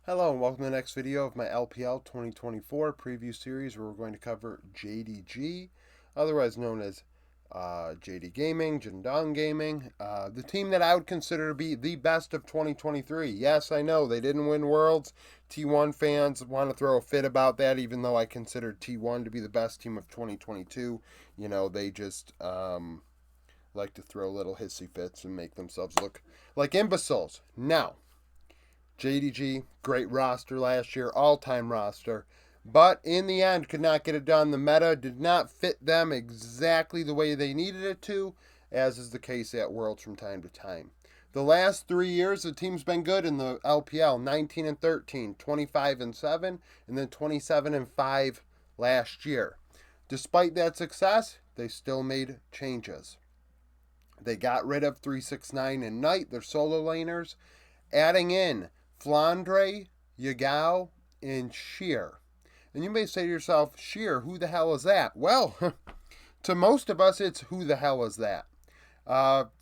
Hello and welcome to the next video of my LPL 2024 preview series where we're going to cover JDG, otherwise known as JD Gaming, Jindong Gaming, the team that I would consider to be the best of 2023. Yes, I know they didn't win Worlds. T1 fans want to throw a fit about that, even though I considered T1 to be the best team of 2022. You know, they just like to throw little hissy fits and make themselves look like imbeciles. Now, JDG, great roster last year, all-time roster. But in the end, could not get it done. The meta did not fit them exactly the way they needed it to, as is the case at Worlds from time to time. The last 3 years, the team's been good in the LPL, 19 and 13, 25 and 7, and then 27 and 5 last year. Despite that success, they still made changes. They got rid of 369 and Knight, their solo laners, adding in Flandre, Yagao, and Sheer. And you may say to yourself, Sheer, who the hell is that? Well, to most of us, it's who the hell is that?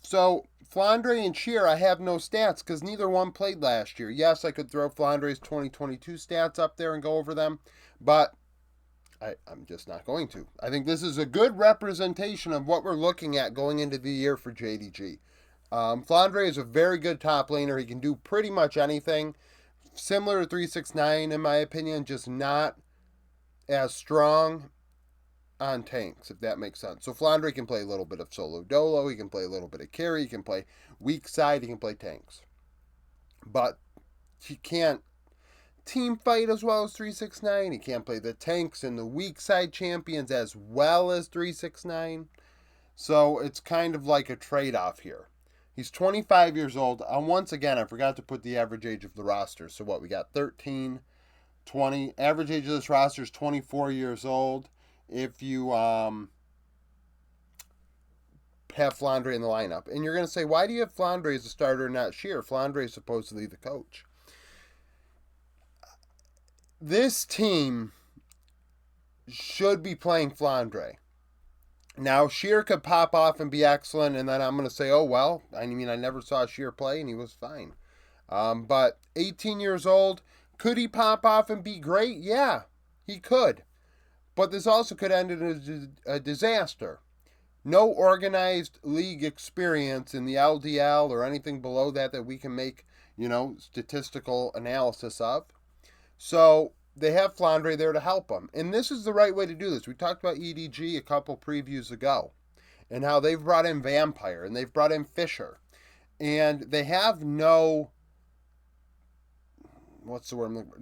So Flandre and Sheer, I have no stats because neither one played last year. Yes, I could throw Flandre's 2022 stats up there and go over them, but I'm just not going to. I think this is a good representation of what we're looking at going into the year for JDG. Flandre is a very good top laner. He can do pretty much anything. Similar to 369 in my opinion, just not as strong on tanks, if that makes sense. So Flandre can play a little bit of solo dolo, he can play a little bit of carry, he can play weak side, he can play tanks. But he can't team fight as well as 369. He can't play the tanks and the weak side champions as well as 369. So it's kind of like a trade-off here. He's 25 years old. Once again, I forgot to put the average age of the roster. So what, we got 13, 20. Average age of this roster is 24 years old. If you have Flandre in the lineup. And you're going to say, why do you have Flandre as a starter and not Sheer? Flandre is supposedly the coach. This team should be playing Flandre. Now, Sheer could pop off and be excellent, and then I'm going to say, oh, well, I mean, I never saw Sheer play, and he was fine. But 18 years old, could he pop off and be great? Yeah, he could. But this also could end in a disaster. No organized league experience in the LDL or anything below that we can make, statistical analysis of. So they have Flandre there to help them. And this is the right way to do this. We talked about EDG a couple previews ago and how they've brought in Vampire and they've brought in Fisher. And they have no,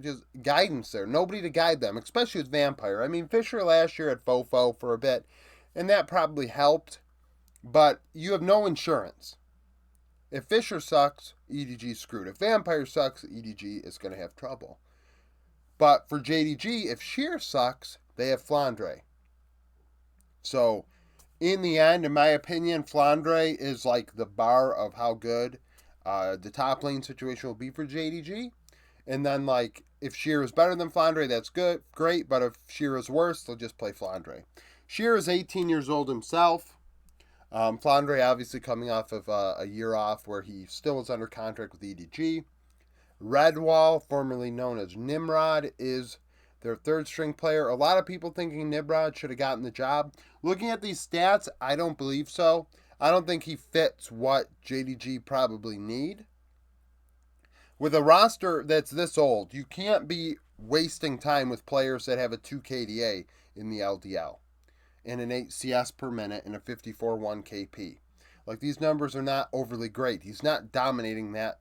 just guidance there. Nobody to guide them, especially with Vampire. I mean, Fisher last year had Fofo for a bit, and that probably helped. But you have no insurance. If Fisher sucks, EDG's screwed. If Vampire sucks, EDG is going to have trouble. But for JDG, if Sheer sucks, they have Flandre. So, in the end, in my opinion, Flandre is like the bar of how good the top lane situation will be for JDG. And then, if Sheer is better than Flandre, that's good, great. But if Sheer is worse, they'll just play Flandre. Sheer is 18 years old himself. Flandre obviously coming off of a year off where he still was under contract with EDG. Redwall, formerly known as Nimrod, is their third string player. A lot of people thinking Nimrod should have gotten the job. Looking at these stats, I don't believe so. I don't think he fits what JDG probably need. With a roster that's this old, you can't be wasting time with players that have a 2 KDA in the LDL and an 8 CS per minute and a 54-1 KP. These numbers are not overly great. He's not dominating that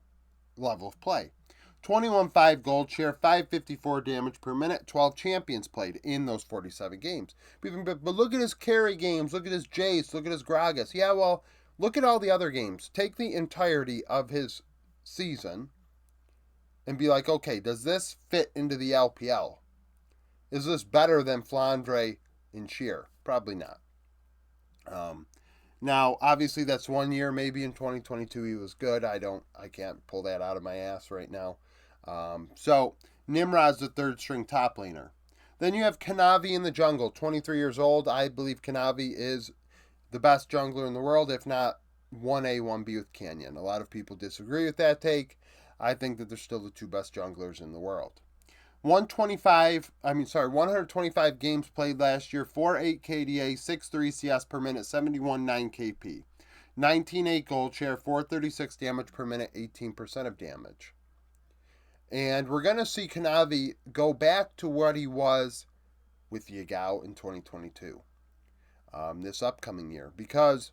level of play. 21.5 gold share, 554 damage per minute, 12 champions played in those 47 games. But look at his carry games, look at his Jace, look at his Gragas. Yeah, well, look at all the other games. Take the entirety of his season and be like, okay, does this fit into the LPL? Is this better than Flandre and Sheer? Probably not. Now, obviously, that's 1 year. Maybe in 2022 he was good. I can't pull that out of my ass right now. So Nimrod's the third string top laner. Then you have Kanavi in the jungle, 23 years old. I believe Kanavi is the best jungler in the world, if not 1A, 1B with Canyon. A lot of people disagree with that take. I think that they're still the two best junglers in the world. 125 games played last year, 4.8 KDA, 6.3 CS per minute, 71.9 KP. 19.8 gold share, 436 damage per minute, 18% of damage. And we're going to see Kanavi go back to what he was with Yagao in 2022, this upcoming year. Because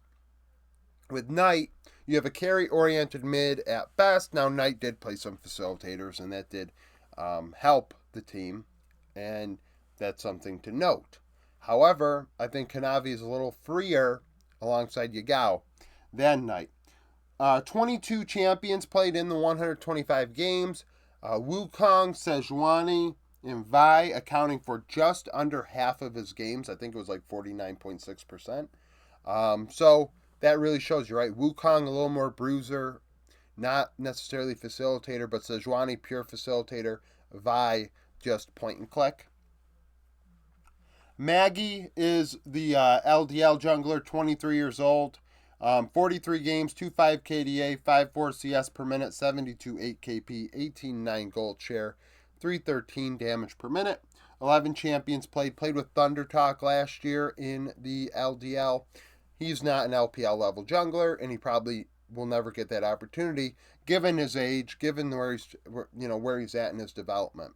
with Knight, you have a carry-oriented mid at best. Now, Knight did play some facilitators, and that did help the team, and that's something to note. However, I think Kanavi is a little freer alongside Yagao than Knight. 22 champions played in the 125 games. Wukong, Sejuani, and Vi accounting for just under half of his games. I think it was like 49.6%. So that really shows you, right? Wukong, a little more bruiser, not necessarily facilitator, but Sejuani, pure facilitator. Vi, just point and click. Maggie is the LDL jungler, 23 years old. 43 games, 2.5 KDA, 5.4 CS per minute, 72.8 KP, 18.9 gold share, 313 damage per minute. 11 champions played with Thunder Talk last year in the LDL. He's not an LPL level jungler, and he probably will never get that opportunity given his age, given where he's at in his development.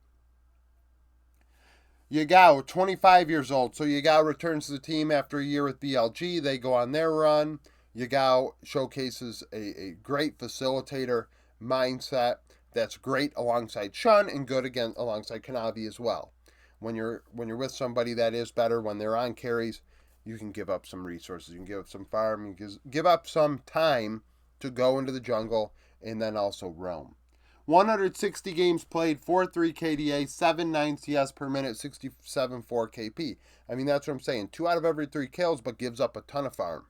Yagao, 25 years old. So Yagao returns to the team after a year with BLG. They go on their run. Yagao showcases a great facilitator mindset that's great alongside Shun and good again alongside Kanavi as well. When you're with somebody that is better, when they're on carries, you can give up some resources. You can give up some farm. You can give up some time to go into the jungle and then also roam. 160 games played, 4.3 KDA, 7.9 CS per minute, 67.4 KP. I mean, that's what I'm saying. 2 out of every 3 kills, but gives up a ton of farm.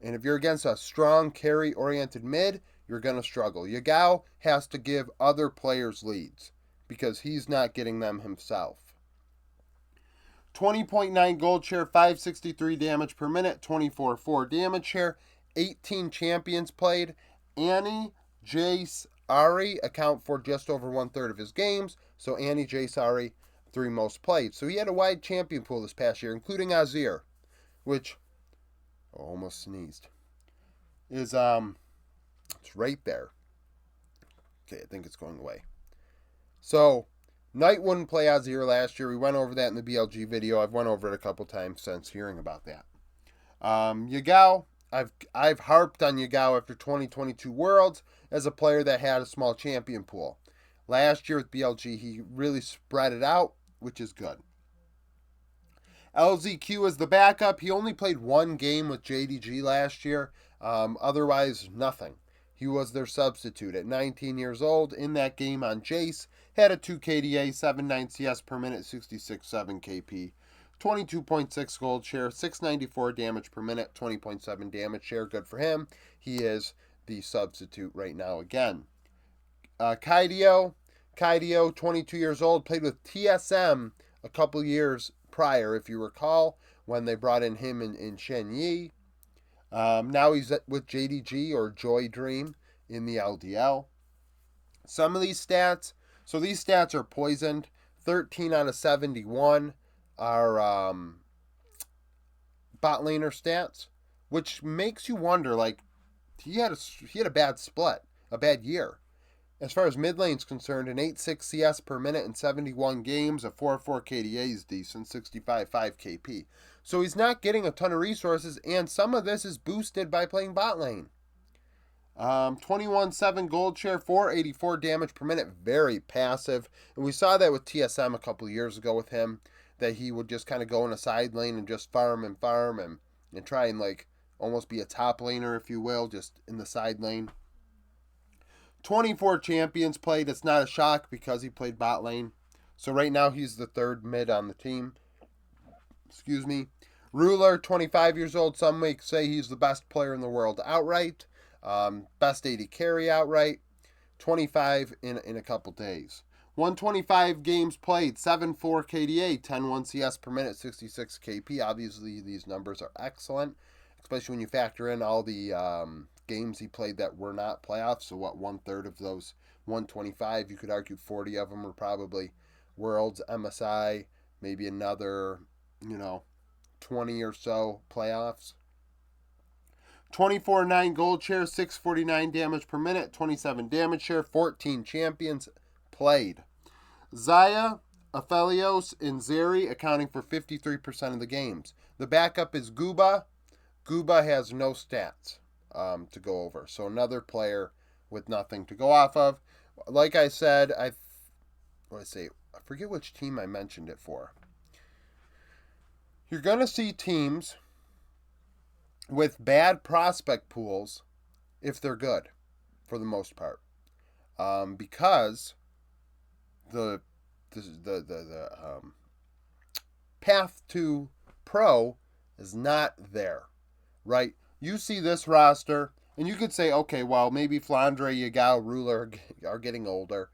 And if you're against a strong carry-oriented mid, you're going to struggle. Yagao has to give other players leads because he's not getting them himself. 20.9 gold share, 563 damage per minute, 24.4 damage share, 18 champions played. Annie, Jace, Ari account for just over 1/3 of his games. So Annie, Jace, Ari, 3 most played. So he had a wide champion pool this past year, including Azir, which almost sneezed. It's right there. Okay, I think it's going away. So Knight wouldn't play Azir last year. We went over that in the BLG video. I've went over it a couple times since hearing about that. Yagao, I've harped on Yagao after 2022 Worlds as a player that had a small champion pool. Last year with BLG, he really spread it out, which is good. LZQ is the backup. He only played 1 game with JDG last year. Otherwise, nothing. He was their substitute at 19 years old in that game on Jace. Had a 2 KDA, 7.9 CS per minute, 66.7 KP. 22.6 gold share, 694 damage per minute, 20.7 damage share. Good for him. He is the substitute right now again. Kaidio, 22 years old, played with TSM a couple years prior, if you recall, when they brought in him in Shen Yi. Now he's with JDG or Joy Dream in the LDL. Some of these stats, so these stats are poisoned. 13 out of 71 are bot laner stats, which makes you wonder, like, he had a bad split, a bad year. As far as mid lane's concerned, an 8.6 CS per minute in 71 games, a 4.4 KDA is decent, 65.5 KP. So he's not getting a ton of resources, and some of this is boosted by playing bot lane. 21.7 gold share, 484 damage per minute, very passive. And we saw that with TSM a couple years ago with him, that he would just kind of go in a side lane and just farm and try and like almost be a top laner, if you will, just in the side lane. 24 champions played. It's not a shock because he played bot lane. So right now he's the 3rd mid on the team. Excuse me. Ruler, 25 years old. Some may say he's the best player in the world outright. Best AD carry outright. 25 in a couple days. 125 games played. 7.4 KDA. 10.1 CS per minute. 66 KP. Obviously these numbers are excellent, especially when you factor in all the games he played that were not playoffs. So 1/3 of those 125. You could argue 40 of them are probably Worlds, MSI, maybe another, 20 or so playoffs. 24-9 gold share, 649 damage per minute, 27 damage share, 14 champions played. Zaya, Aphelios, and Zeri accounting for 53% of the games. The backup is Guba. Guba has no stats to go over, so another player with nothing to go off of. Like I said, I forget which team I mentioned it for. You're going to see teams with bad prospect pools if they're good, for the most part, because the path to pro is not there, right? You see this roster, and you could say, okay, well, maybe Flandre, Yagal, Ruler are getting older.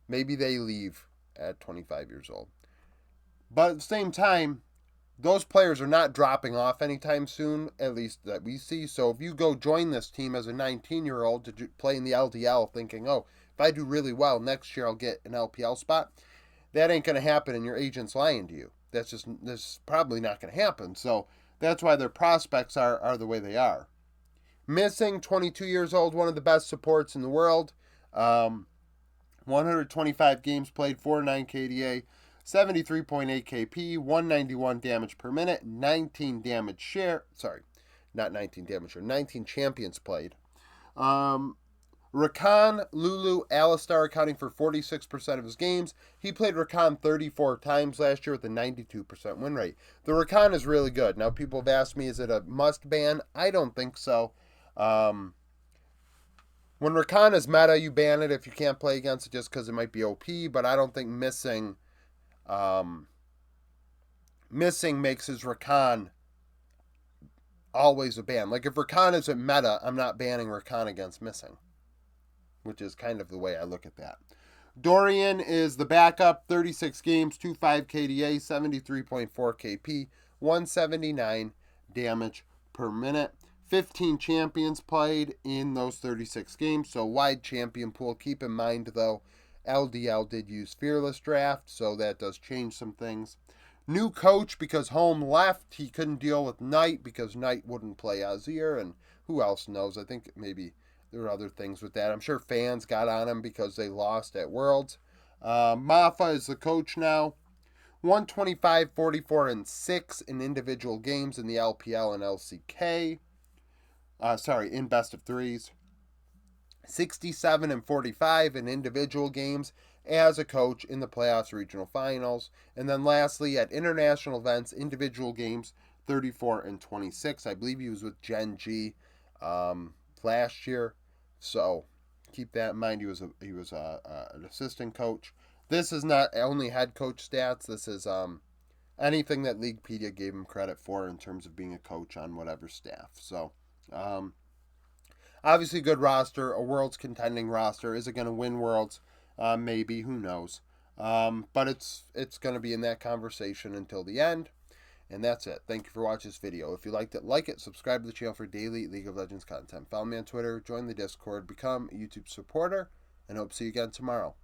Maybe they leave at 25 years old. But at the same time, those players are not dropping off anytime soon, at least that we see. So if you go join this team as a 19-year-old to play in the LDL thinking, oh, if I do really well, next year I'll get an LPL spot, that ain't going to happen and your agent's lying to you. That's probably not going to happen. So that's why their prospects are the way they are. Missing, 22 years old, one of the best supports in the world. 125 games played, 49 KDA, 73.8 KP, 191 damage per minute, 19 damage share. Sorry, not 19 damage share, 19 champions played. Rakan, Lulu, Alistar accounting for 46% of his games. He played Rakan 34 times last year with a 92% win rate. The Rakan is really good. Now, people have asked me, is it a must ban? I don't think so. When Rakan is meta, you ban it if you can't play against it just because it might be OP, but I don't think missing makes his Rakan always a ban. Like, if Rakan isn't meta, I'm not banning Rakan against missing, which is kind of the way I look at that. Dorian is the backup, 36 games, 25 KDA, 73.4 KP, 179 damage per minute. 15 champions played in those 36 games, so wide champion pool. Keep in mind, though, LDL did use Fearless Draft, so that does change some things. New coach because Home left. He couldn't deal with Knight because Knight wouldn't play Azir, and who else knows? I think maybe there are other things with that. I'm sure fans got on him because they lost at Worlds. Mafa is the coach now. 125, 44, and 6 in individual games in the LPL and LCK. In best of threes. 67 and 45 in individual games as a coach in the playoffs regional finals. And then lastly, at international events, individual games, 34 and 26. I believe he was with Gen G last year. So keep that in mind. He was an assistant coach. This is not only head coach stats. This is anything that Leaguepedia gave him credit for in terms of being a coach on whatever staff. So obviously good roster, a Worlds contending roster. Is it going to win Worlds? Maybe, who knows? But it's going to be in that conversation until the end. And that's it. Thank you for watching this video. If you liked it, like it, subscribe to the channel for daily League of Legends content. Follow me on Twitter, join the Discord, become a YouTube supporter, and hope to see you again tomorrow.